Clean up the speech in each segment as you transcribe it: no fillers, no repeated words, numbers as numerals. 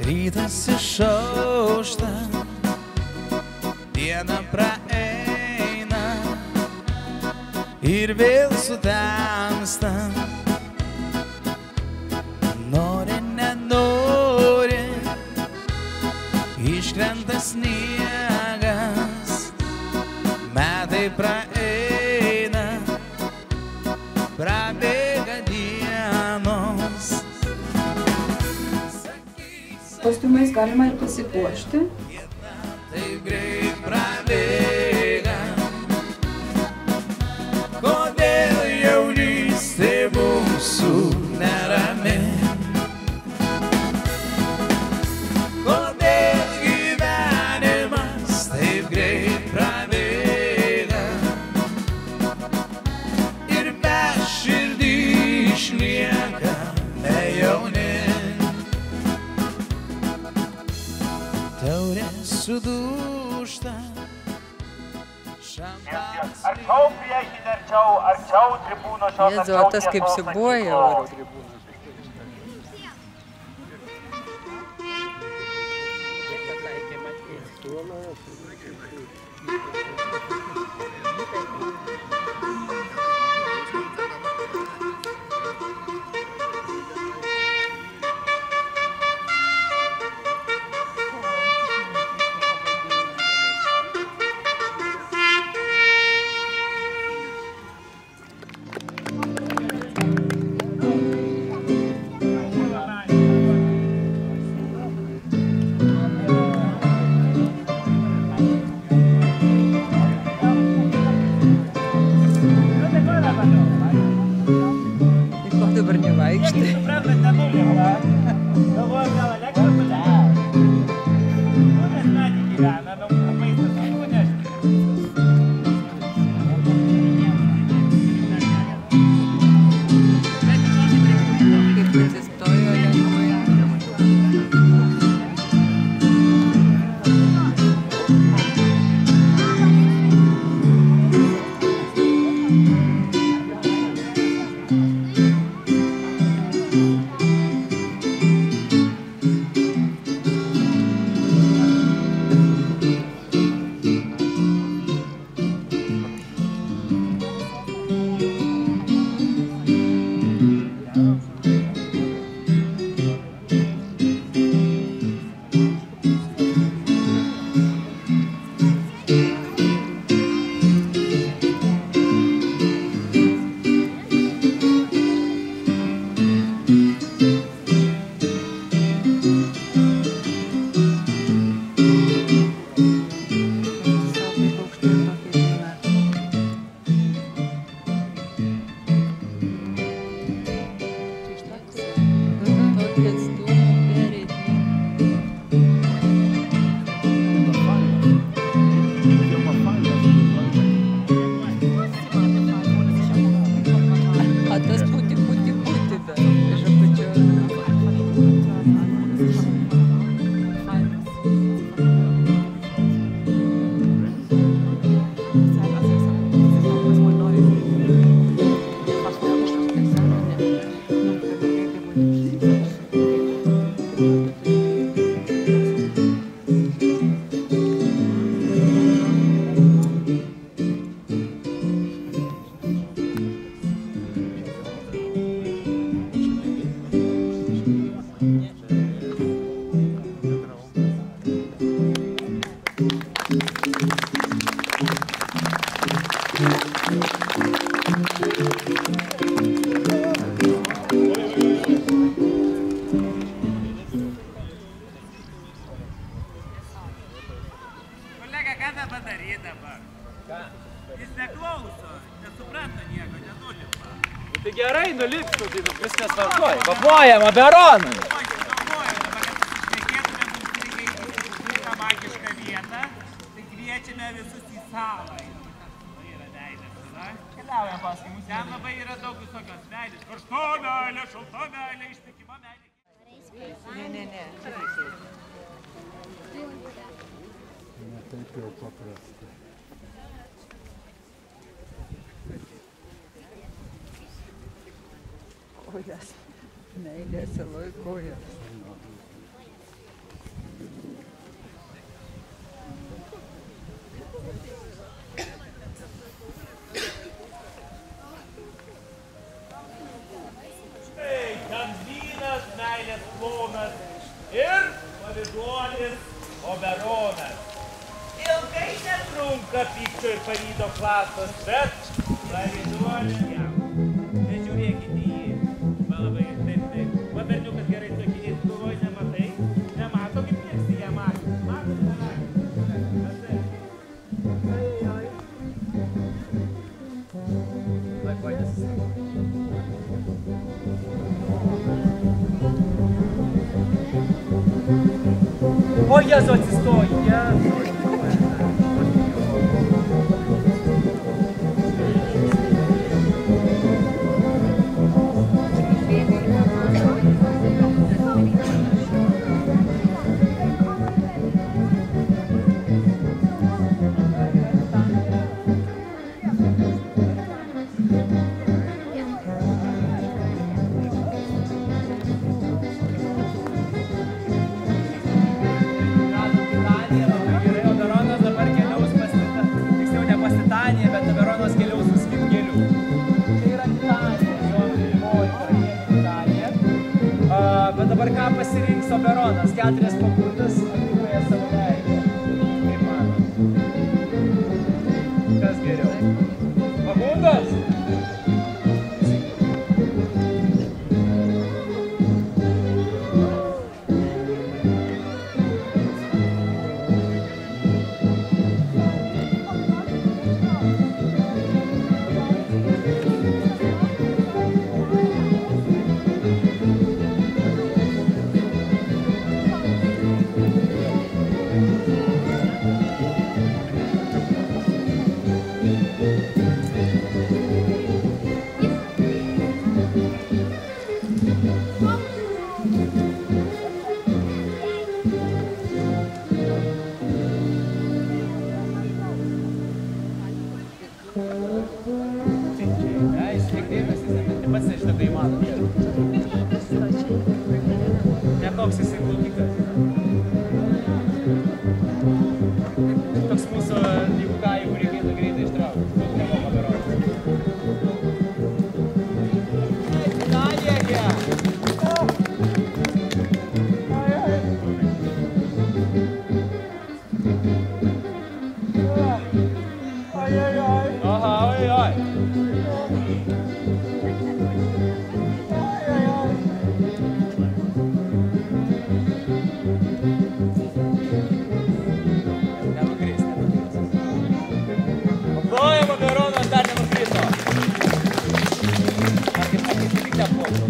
Rytas išaušta, diena praeina ir vėl sutemsta. Nori, nenori, iškrenta sniegas, metai praeina, prabėga dienos. Kostiumais galima ir pasipuošti. Taip greit prabėga, kodėl jaunystė mūsų nerami, kodėl gyvenimas taip greit prabėga ir be širdį išlieka nejauni. Taurė sudūžta, šampanas. Arčiau priešinį, arčiau tribūno šios. Jėzu, o tas kaip sibuoja oro tribūnos. Dabar nevaikštai. Jis neklauso, nesupranta nieko, nenulipa. Tai gerai, nulipsiu, tai viskas tvarkoja. Vapojam, Aberonui. Vapojam, dabar reikėtume mums reikia magišką vietą, tai kviečiame visus į salą. Tai yra veidas, tada? Keliaujam paskui mūsų. Ten labai yra daug visokios veidės. Karšto meilė, šalta meilė, ištikima meilė. Ne. Ne taip jau paprasta. Kojas. Meilė saloj kojas. ir pavyduolis Oberonas. Ilgai netrunka pykčio ir pavydo klastos, bet pavyduolis jam. Nežiūrėkite jį. Va labai taip. Va berniukas gerai su akiniais galvoj nematai. Nemato, kaip mėgsti ją matyti. Mato, O Jėzu atsistoji, Jėzu. Bet dabar ką pasirinks Oberonas? 4 pakurtas atiduoja savo veidą. Kaip manot? Kas geriau? Pagundas? Nekoks jisai plaukikas. Toks mūsų, jeigu ką, jeigu reikėtų greitai ištraukti. Nemoka Oberonas. Danėkė! Aha, oi. Oberonas dar nenukrito. Tik nepuolė.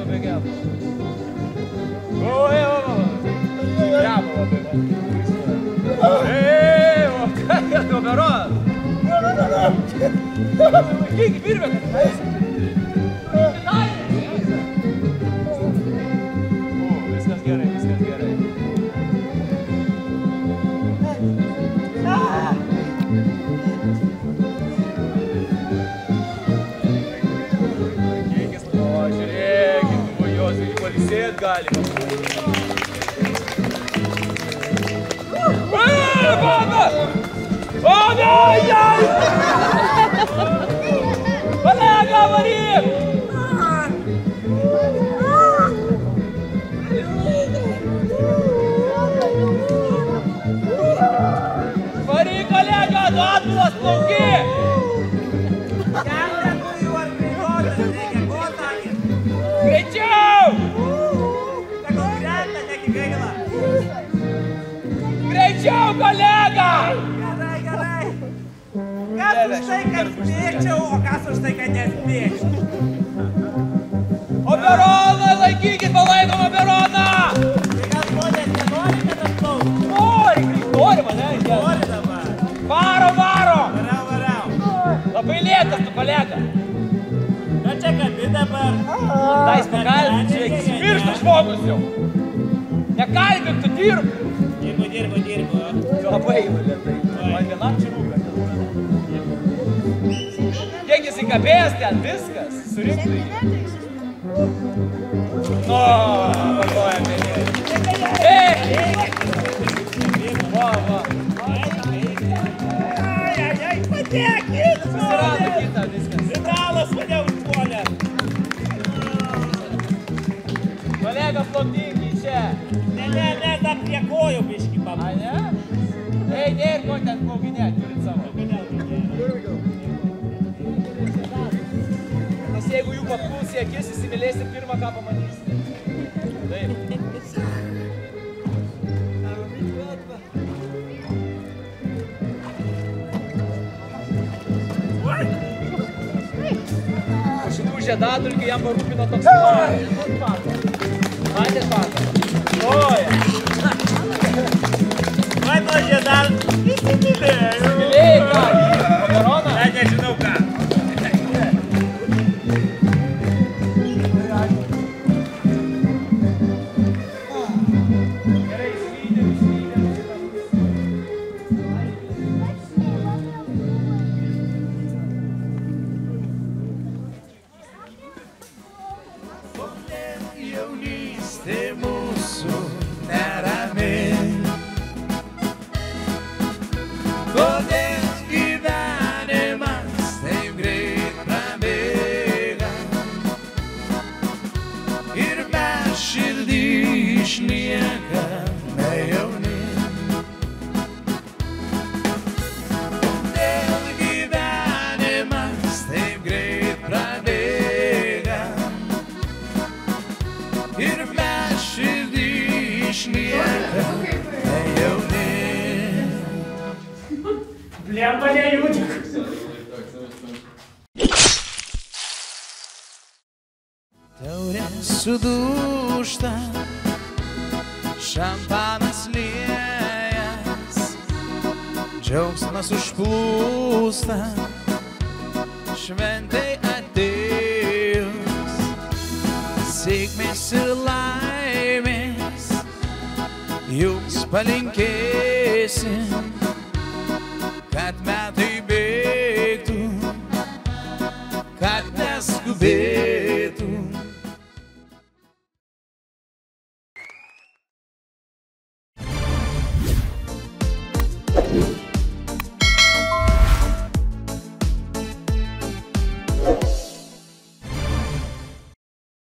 Be careful. Oh, bravo, Oberonas. Laikyk, virvę, kad viskas gerai. Žiūrėkit, Jozui pailsėt galima. Kolega, varyk! Varyk, kolega, du atbulas plauki! Greičiau! Greičiau, kolega! Gerai. Kas už tai, kad spėčiau, o kas už tai, kad nespėčiau? Oberoną, laikykit, palaikom Oberoną! Tai gal žmonės nenori, kad aš plaukčiau? Nori mane, Nori dabar. Varo! Varau. Labai lėtas, tu kolega. Na čia kabi dabar. Dais pakalbint, žiūrėk, miršta žmogus jau. Nekalbink, tu dirb. Dirbu. Labai jau lėtai. Man vienam čia rūpia. Kiek jis įkabėjęs ten, viskas. Surinktų jį. O, vartoja kairė. Ei! Va. Ai, patekit! Susirado kitą viskas. Vitalas mane užpuolė. Kolega plokdingi čia. Ne, dar prie kojų biškį A, pabūs. ne? Ei, nėr ko ten plauginėt, turit savo. Nes jeigu jų papuls į akis, įsimylėsi pirmą, ką pamatysi. Taip. Po šitų žiedadulkių jam parūpino toks Matėt patą? Oja. Vai nuo žiedal. Įsimylėjau. Įsimylėjai ką? Oberoną? Ne, nežinau ką. Gerai, slydėm. Jaunystė mūsų nerami. Kodėl gyvenimas taip greit prabėga ir mes širdį išliekame jauni. Kodėl gyvenimas taip greit prabėga ir mes širdį išliekame jauni. Blemba nejūdžiu. Taurė sudūžta, šampanas liejas, džiaugsmas užplūsta, šventai atėjus, sėkmės ir laimės jums palinkėsim.